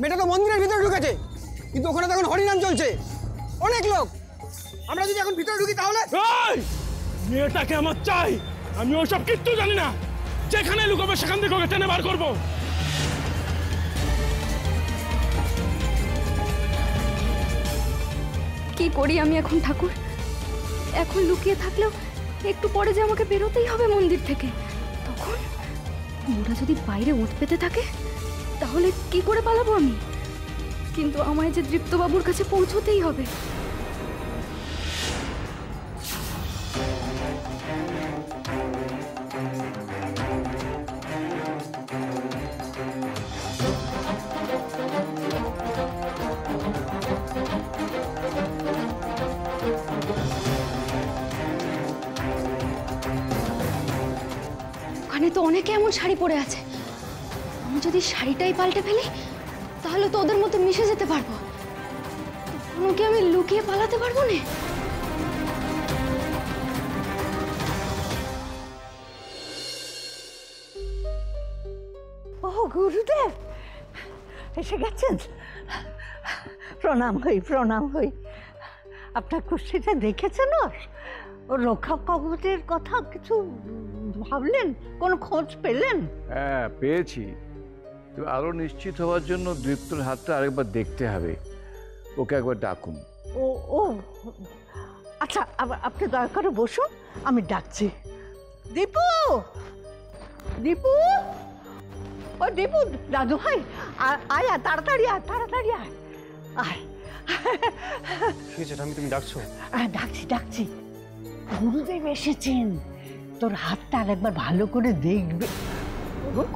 মেয়েটা তো মন্দিরের ভিতরে ঢুকেছে, কিন্তু ওখানে তখন হরিনাম চলছে, অনেক লোক। আমরা যদি এখন ভিতরে ঢুকি তাহলে? মেয়েটাকে আমার চাই, আমি ওসব কিচ্ছু জানি না। যেখানে লুকাবে সেখান থেকে ওকে টেনে বার করবো। কি করি আমি এখন ঠাকুর? এখন লুকিয়ে থাকলেও একটু পরে যে আমাকে বেরোতেই হবে মন্দির থেকে। তখন ওরা যদি বাইরে ওঁত পেতে থাকে তাহলে কি করে পালাবো আমি? কিন্তু আমায় যে দৃপ্তবাবুর কাছে পৌঁছতেই হবে। ওখানে তো অনেকে এমন শাড়ি পরে আছে, আমি যদি শাড়িটাই পাল্টে ফেলি তাহলে তো ওদের মতো মিশে যেতে পারবো। তখন কি আমি লুকিয়ে পালাতে পারবো না? ও গুরুদেব এসে গেছেন। প্রণাম হই, প্রণাম হই। আপনার কুষ্ঠিটা দেখেছেন? ওর রক্ষা কবচের কথা কিছু ভাবলেন? কোনো খোঁজ পেলেন? হ্যাঁ পেয়েছি, তো আরো নিশ্চিত হওয়ার জন্য দীপ্তর হাতটা আরেকবার দেখতে হবে। ওকে একবার ডাকুন। ও ও আচ্ছা, আপনি দয়া করে বসুন, আমি ডাকছি। দীপু, দীপু, ও দীপু, দাদু ভাই আয়, তাড়াতাড়ি আয়, তাড়াতাড়ি আয়, আয়। তুমি ডাকছো? ডাকছি ডাকছি, গুরুদেব এসেছেন। তোর হাতটা আরেকবার ভালো করে দেখবে।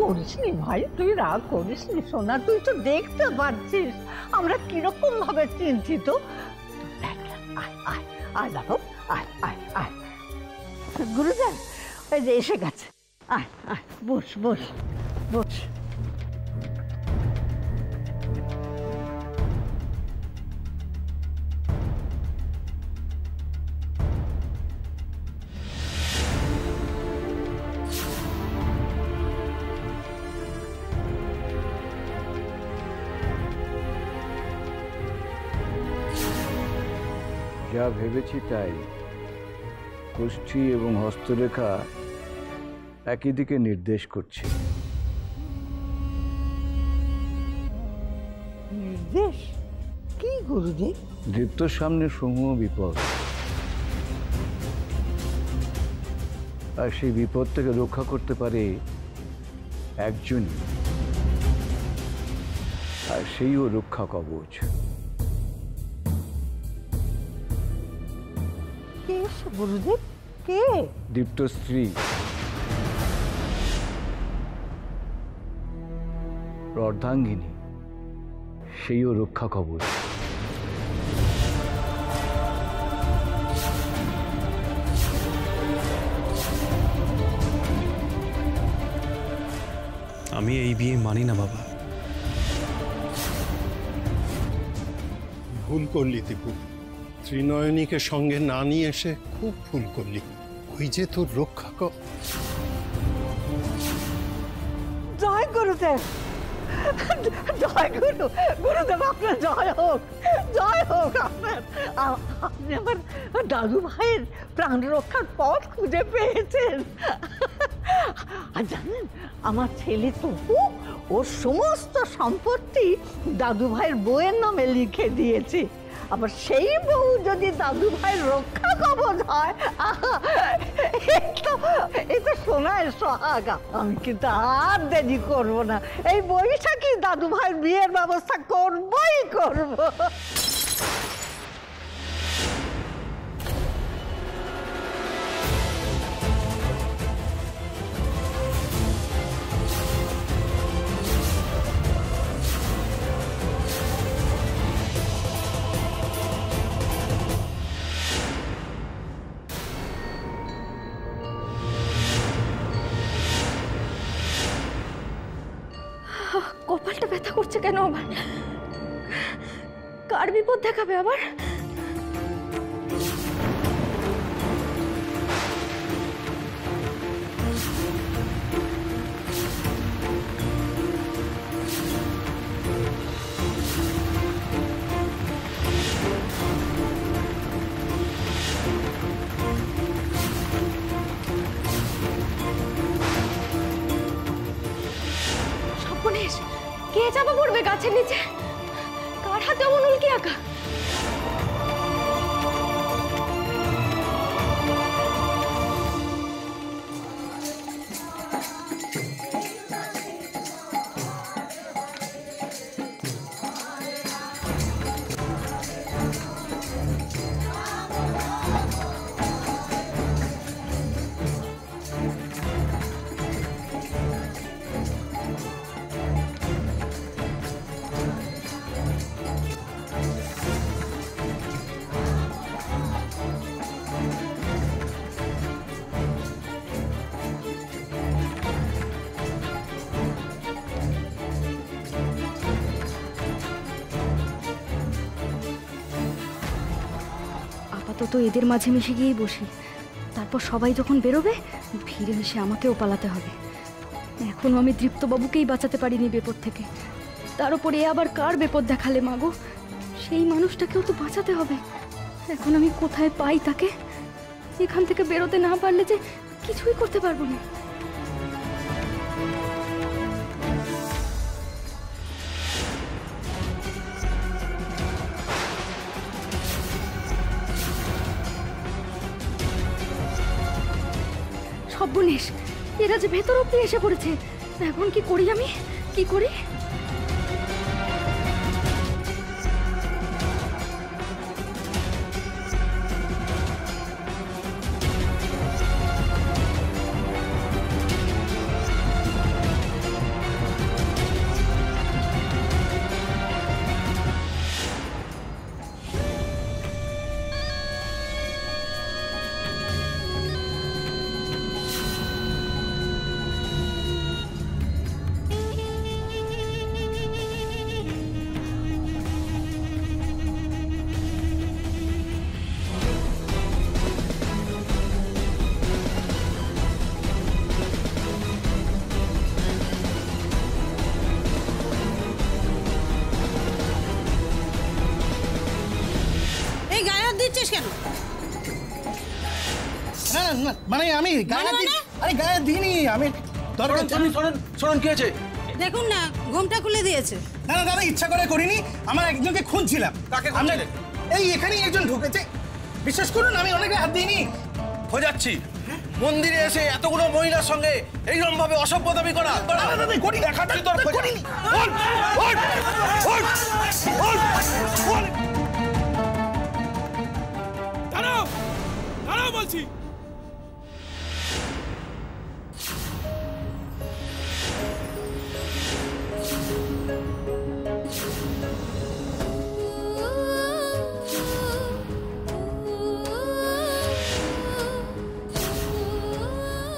করিস নি ভাই, তুই রাগ করিস নি সোনা, তুই তো দেখতে পারছিস আমরা কিরকম ভাবে চিন্তিত। আয় আয় আয় দেখো, আয় আয় আয়। গুরুদেব ওই যে এসে গেছে, আয় আয়, বস বস বস। যা ভেবেছি তাই, কুষ্ঠি এবং হস্তরেখা একই দিকে নির্দেশ করছে। নির্দেশ কি গুরুদেব? দীপ্তর সামনে সমূহ বিপদ, আর সেই বিপদ থেকে রক্ষা করতে পারে একজনই, আর সেইও রক্ষা কবচ। কে গুরুদেব? কে? দীপ্ত স্ত্রী অর্ধাঙ্গিনী, সেইও রক্ষা কবচ। আমি এই বিয়ে মানি না বাবা। ভুল করলি দীপু, ত্রিনয়নীকে সঙ্গে না নিয়ে এসে খুব ভুল করলি। ওই যে তোর রক্ষা জয় গুরুদেব, জয় গুরুদেব, আপনার জয় হোক, জয় হোক আপনার। আপনি আমার দাদু ভাইয়ের প্রাণ রক্ষার পথ খুঁজে পেয়েছেন। আর জানেন, আমার ছেলে তপু ওর সমস্ত সম্পত্তি দাদু ভাইয়ের বউয়ের নামে লিখে দিয়েছে। আবার সেই বউ যদি দাদু ভাইয়ের রক্ষা কবচ হয়, এই তো সোনায় সোহাগা। আমি কিন্তু আর দেরি করবো না, এই বৈশাখী দাদু ভাইয়ের বিয়ের ব্যবস্থা করবই করব। কপালটা ব্যথা করছে কেন আবার? কার বিপদ দেখাবে আবার? করে গাছের নিচে? কার হাতে অমন উল্কি আঁকা? আপাতত এদের মাঝে মিশে গিয়েই বসি, তারপর সবাই যখন বেরোবে ভিড়ে মিশে আমাকেও পালাতে হবে। এখনো আমি দৃপ্তবাবুকেই বাঁচাতে পারিনি বিপদ থেকে, তার উপরে এ আবার কার বিপদ দেখালে মাগো? সেই মানুষটাকেও তো বাঁচাতে হবে। এখন আমি কোথায় পাই তাকে? এখান থেকে বেরোতে না পারলে যে কিছুই করতে পারবো না। সর্বনেশ, এরা যে ভেতর অব্দি এসে পড়েছে। এখন কি করি আমি? কি করি? মানে আমি আরে গায়ে দিইনি আমি। শোনেন কি আছে? দেখুন না, ঘুমটা খুলে দিয়েছে। না না দাদা, ইচ্ছা করে করিনি। আমার একজনকে খুঁজছিলাম। কাকে খুঁজছিলেন? এই এখানেই একজন ঢুকেছে, বিশ্বাস করুন আমি অনেকে হাত দিইনি। খোঁজাচ্ছি মন্দিরে এসে এতগুলো মহিলার সঙ্গে এইরকম ভাবে অসভ্যতামি করা। করি দেখাটা করিনি। দাঁড়াও, দাঁড়াও বলছি।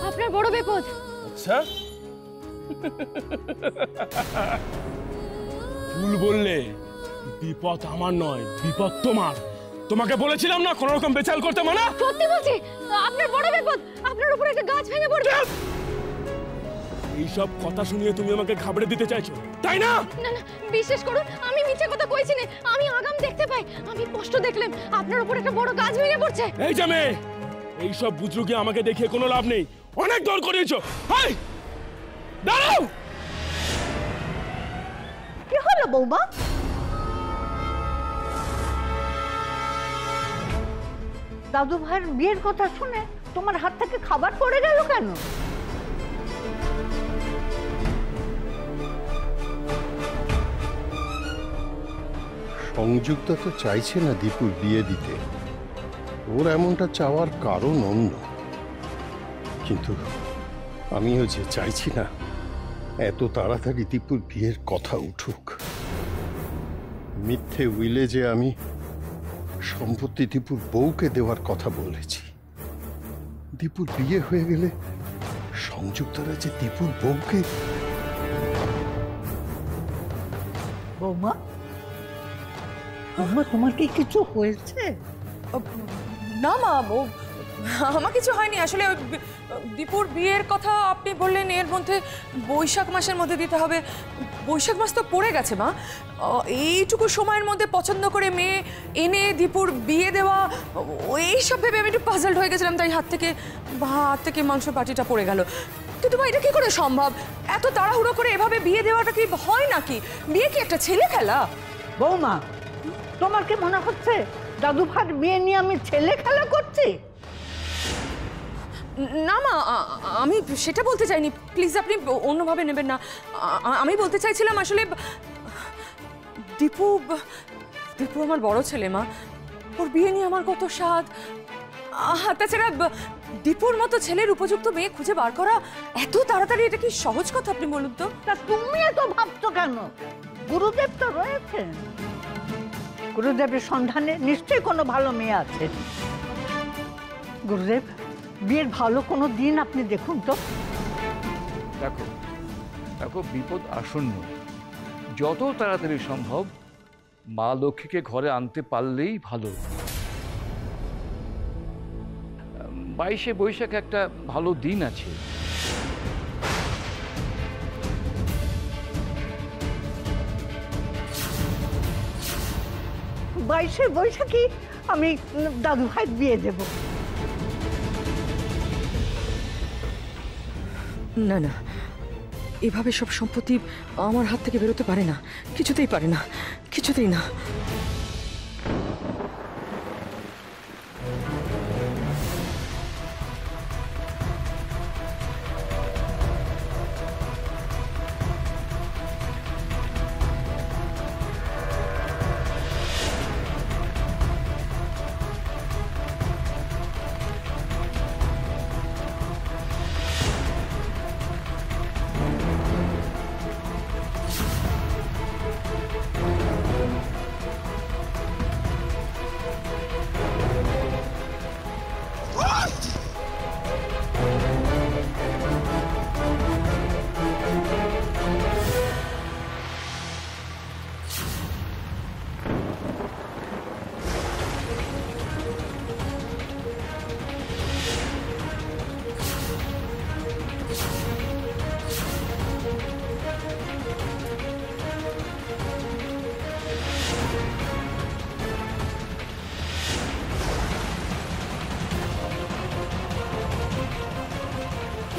আপনার বড় বিপদ। আচ্ছা, ভুল বললে। বিপদ আমার নয়, বিপদ তোমার। তোমাকে বলেছিলাম না কোনো রকম বেচাল করতে মানা। সত্যি বলছি, আপনার বড় বিপদ। আপনার উপর একটা গাছ ভেঙে পড়বে। এইসব কথা শুনিয়ে তুমি আমাকে ঘাবড়ে দিতে চাইছো, তাই না? না না, বিশ্বাস করুন, আমি মিথ্যে কথা কইছি না। আমি আগাম দেখতে পাই। আমি স্পষ্ট দেখলাম আপনার উপর একটা বড় গাছ ভেঙে পড়ছে। এই যে মেয়ে, এইসব বুজরুকি আমাকে দেখিয়ে কোনো লাভ নেই। অনেক দর করিয়েছো। হাই, দাঁড়াও। কি হলো বৌমা? দাদু ভাইয়ের বিয়ের কথা শুনে তোমার হাত থেকে খাবার পড়ে গেল কেন? সংযুক্তা তো চাইছে না দীপুর বিয়ে দিতে, ওর এমনটা চাওয়ার কারণ অন্য। কিন্তু আমিও যে চাইছি না এত তাড়াতাড়ি দীপুর বিয়ের কথা উঠুক। মিথ্যে উইলে যে আমি সম্পত্তি দীপুর বউকে দেওয়ার কথা বলেছি, দীপুর বিয়ে হয়ে গেলে সংযুক্তারা যে দীপুর বউকে। বৌমা, বৌমা তোমার কি কিছু হয়েছে? না মা, আমার কিছু হয়নি। আসলে দীপুর বিয়ের কথা আপনি বললেন, এর মধ্যে বৈশাখ মাসের মধ্যে দিতে হবে। বৈশাখ মাস তো পড়ে গেছে মা। এইটুকু সময়ের মধ্যে পছন্দ করে মেয়ে এনে দীপুর বিয়ে দেওয়া, এইসব ভেবে আমি একটু পাজলড হয়ে গেছিলাম। তাই হাত থেকে মাংস পাটিটা পড়ে গেল। কিন্তু মা এটা কি করে সম্ভব? এত তাড়াহুড়ো করে এভাবে বিয়ে দেওয়াটা কি হয় নাকি? বিয়ে কি একটা ছেলে খেলা? বৌমা, তোমার কি মনে হচ্ছে দাদু ভাইয়ের বিয়ে নিয়ে আমি ছেলে খেলা করছি? না মা, আমি সেটা বলতে চাইনি, প্লিজ আপনি অন্যভাবে নেবেন না। আমি বলতে চাইছিলাম আসলে দীপু দীপু আমার বড় ছেলে মা, ওর বিয়ে নিয়ে আমার কত স্বাদ। তাছাড়া দীপুর মতো ছেলের উপযুক্ত মেয়ে খুঁজে বার করা এত তাড়াতাড়ি এটা কি সহজ কথা আপনি বলুন তো? তা তুমি এত ভাবছো কেন? গুরুদেব তো রয়েছেন, গুরুদেবের সন্ধানে নিশ্চয়ই কোনো ভালো মেয়ে আছে। গুরুদেব, বিয়ের ভালো কোনো দিন আপনি দেখুন তো। দেখো দেখো, বিপদ আসন্ন, যত তাড়াতাড়ি সম্ভব মা লক্ষ্মীকে ঘরে আনতে পারলেই ভালো। 22শে বৈশাখ একটা ভালো দিন আছে। বাইশে বৈশাখী আমি দাদু ভাই বিয়ে দেব। না না, এভাবে সব সম্পত্তি আমার হাত থেকে বেরোতে পারে না, কিছুতেই পারে না, কিছুতেই না।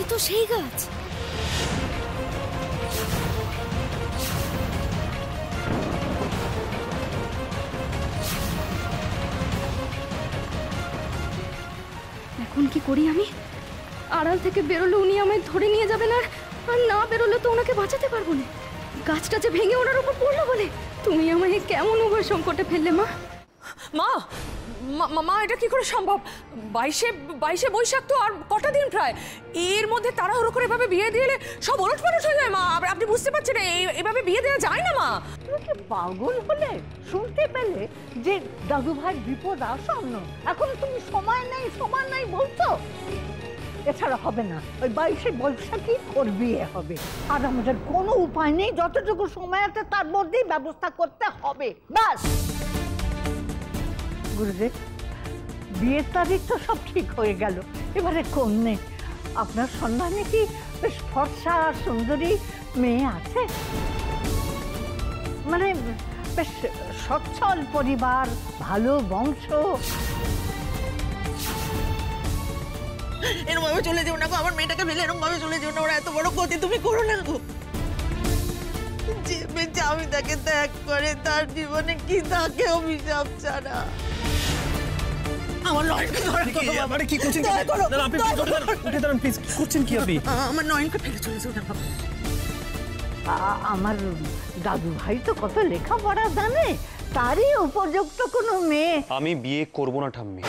এ তো সেই গাছ। এখন কি করি আমি? আড়াল থেকে বেরোলে উনি আমায় ধরে নিয়ে যাবেন, আর না বেরোলে তো ওনাকে বাঁচাতে পারবো না। গাছটা যে ভেঙে ওনার উপর পড়লো বলে। তুমি আমায় কেমন উভয় সংকটে ফেললে মা। মা মা, এটা কি করে সম্ভব? 22শে বৈশাখ তো আর কটা দিন প্রায়, এর মধ্যে তাড়াহুড়ো করে এভাবে বিয়ে দিলে সব ওলটপালট হয়ে যায় মা। আপনি বুঝতে পারছেন এভাবে বিয়ে দেওয়া যায় না মা। তুমি কি পাগল হলে? শুনতে পেলে যে দাদু ভাই বিপদ আসন্ন, এখন তুমি সময় নেই বলছো? এছাড়া হবে না, ওই 22শে বৈশাখী ওর বিয়ে হবে, আর আমাদের কোনো উপায় নেই, যতটুকু সময় আছে তার মধ্যেই ব্যবস্থা করতে হবে, ব্যাস। গুরুদেব, বিয়ের তারিখ তো সব ঠিক হয়ে গেল, এবারে কন্যা। আপনার সন্ধানে কি বেশ ফর্সা সুন্দরী মেয়ে আছে? মানে বেশ সচ্ছল পরিবার, ভালো বংশ। এরকম ভাবে চলে যেও না গো, আমার মেয়েটাকে ফেলে এরকম ভাবে চলে যেও না, ওরা এত বড় ক্ষতি তুমি করো না গো। যে বেঁচে আমি তাকে ত্যাগ করে তার জীবনে কি থাকে অভিশাপ ছাড়া। আমার নয়নকে ধরে মানে কি করছেন? আপনি উঠে দাঁড়ান প্লিজ। কি করছেন কি আপনি? আমার নয়নকে ফেলে চলে যেও না বাবা। আমার দাদু ভাই তো কত লেখাপড়া জানে, তারই উপযুক্ত কোনো মেয়ে। আমি বিয়ে করব না ঠাম্মি।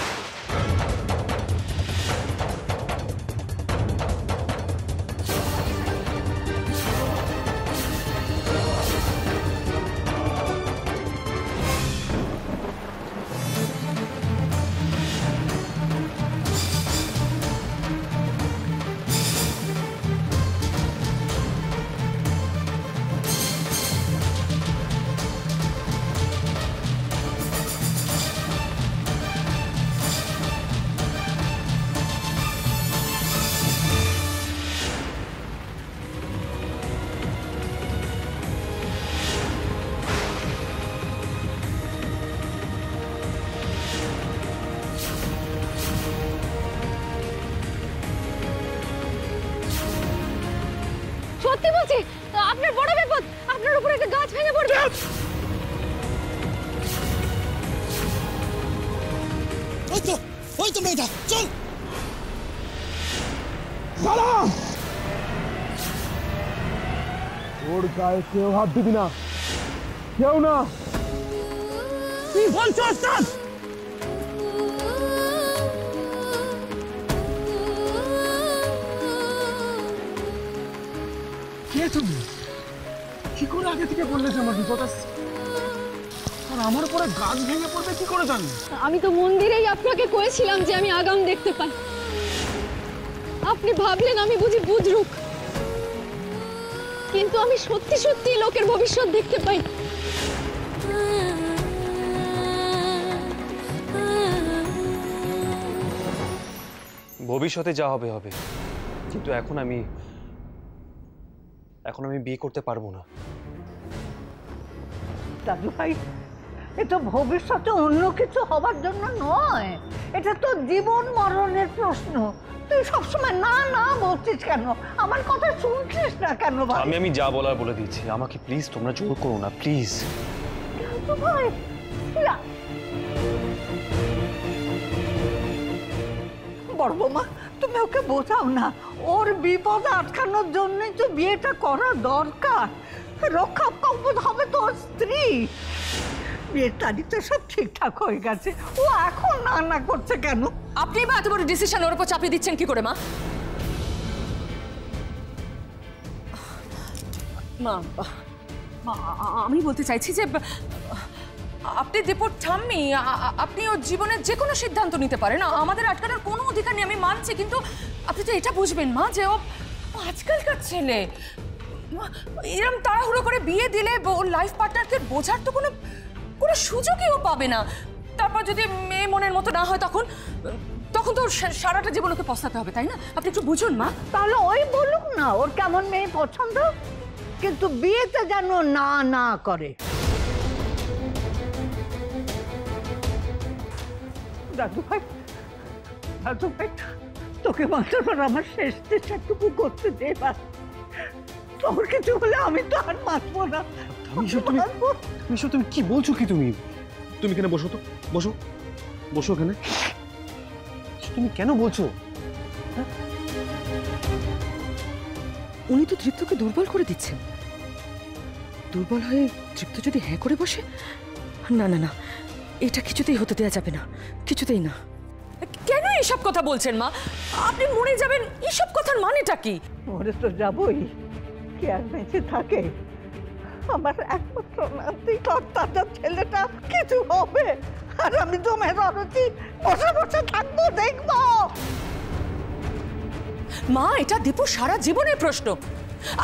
সত্যি বলছি, আপনার বড় বিপদ, আপনার উপরে একটা গাছ ভেঙে পড়বে। ওই তো মেয়েটা, চল। ওর গায়ে কেউ হাত দিবি না, কেউ না। কি বলছো ওস্তাদ? কে তুমি? কি করে আগে থেকে বললে যে আমার বিপদ আসছে? আর আমার উপরে গাছ ভেঙে পড়বে কি করে জানি? আমি তো মন্দিরেই আপনাকে কয়েছিলাম যে আমি আগাম দেখতে পাই। আপনি ভাবলেন আমি বুঝি বুজরুক, কিন্তু আমি সত্যি সত্যি লোকের ভবিষ্যৎ দেখতে পাই। ভবিষ্যতে যা হবে হবে, কিন্তু এখন আমি বিয়ে করতে পারবো না। দাদু ভাই, এটা ভবিষ্যতে অন্য কিছু হবার জন্য নয়, এটা তো জীবন মরণের প্রশ্ন। তুই সবসময় না না বলছিস কেন? আমার কথা শুনছিস না কেন ভাই? আমি যা বলার বলে দিচ্ছি, আমাকে প্লিজ তোমরা জোর করো না, প্লিজ। দাদু ভাই, বড় বৌমা, তুমি ওকে বোঝাও না। ওর বিপদ আটকানোর জন্যই তো বিয়েটা করা দরকার। রক্ষা কবচ হবে তোর স্ত্রী। বিয়ের তারিখটা সব ঠিকঠাক হয়ে গেছে, ও এখন না না করছে কেন? আপনি বা এত বড় ডিসিশন ওর উপর চাপিয়ে দিচ্ছেন কি করে মা? মা আমি বলতে চাইছি যে আপনি দীপুর ঠাম্মি, আপনি ওর জীবনের যে কোনো সিদ্ধান্ত নিতে পারেন, আমাদের আটকানোর কোনো অধিকার নেই, আমি মানছি। কিন্তু আপনি তো এটা বুঝবেন মা যে ও আজকালকার ছেলে, এরকম তাড়াহুড়ো করে বিয়ে দিলে ওর লাইফ পার্টনারকে বোঝার তো কোনো সুযোগই ও পাবে না। তারপর যদি মেয়ে মনের মতো না হয় তখন তো সারাটা জীবন ওকে পস্তাতে হবে, তাই না? আপনি একটু বুঝুন মা। তাহলে ওই বলুক না ওর কেমন মেয়ে পছন্দ, কিন্তু বিয়েতে যেন না না করে। দাদু ভাই, তোকে মাত্র আমার শেষ চেষ্টাটুকু করতে দে। তোর কিছু হলে আমি তো আর বাঁচবো না। তুমি কি বলছো? কি তুমি কেন? বসো তো, বসো এখানে। তুমি কেন বলছো? উনি তো তৃপ্তকে দুর্বল করে দিচ্ছেন। দুর্বল হয়ে তৃপ্ত যদি হ্যাঁ করে বসে, না না না, এটা কিছুতেই হতে দেওয়া যাবে না, কিছুতেই না। কেন এসব কথা বলছেন মা? আপনি মরে যাবেন, এসব কথার মানেটা কি? মরে তো যাবই, কি আর বেঁচে থাকে? আমার একমাত্র নাতি কর্তাটা ছেলেটা কিছু হবে, আর আমি জমে রয়েছি, বসে বসে থাকবো দেখবো। মা, এটা দীপু সারা জীবনের প্রশ্ন,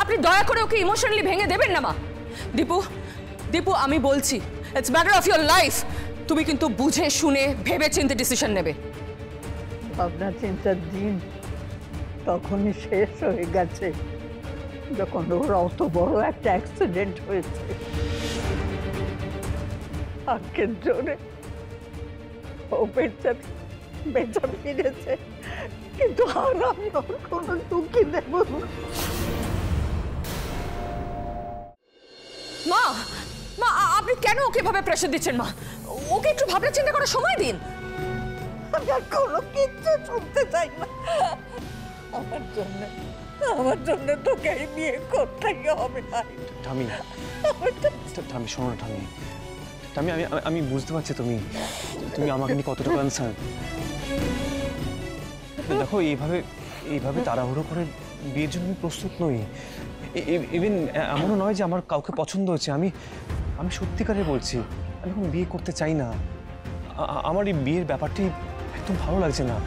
আপনি দয়া করে ওকে ইমোশনালি ভেঙে দেবেন না মা। দীপু আমি বলছি, it's matter of your life. তুমি কিন্তু বুঝে শুনে ভেবে চিন্তে ডিসিশন নেবে। ভাবনা চিন্তার দিন তখনই শেষ হয়ে গেছে, যখন ওর অত বড় একটা অ্যাক্সিডেন্ট হয়েছে। ভাগ্যের জোরে ও বেঁচে ফিরেছে, কিন্তু আর আমি ওর কোনো দুঃখী দেব না। মা, আপনি কেন ওকে এভাবে প্রেশার দিচ্ছেন মা? ওকে একটু ভাবনা চিন্তা করার সময় দিন। আমি আর কোনো কিচ্ছু শুনতে চাই না। আমার জন্য তোকে এই বিয়ে করতেই হবে। ঠামি, শোনো না ঠামি, আমি বুঝতে পারছি তুমি আমাকে নিয়ে কতটা কনসার্ন। দেখো, এইভাবে তাড়াহুড়ো করে বিয়ের জন্য আমি প্রস্তুত নই। ইভেন এমনও নয় যে আমার কাউকে পছন্দ হচ্ছে। আমি সত্যিকারে বলছি, আমি এখন বিয়ে করতে চাই না। আমার এই বিয়ের ব্যাপারটি একদম ভালো লাগছে না।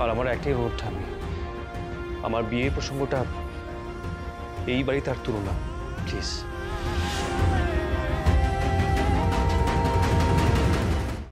আর আমার একটাই রোড, ঠামি, আমার বিয়ের প্রসঙ্গটা এই বাড়িতে আর তুলো না, প্লিজ।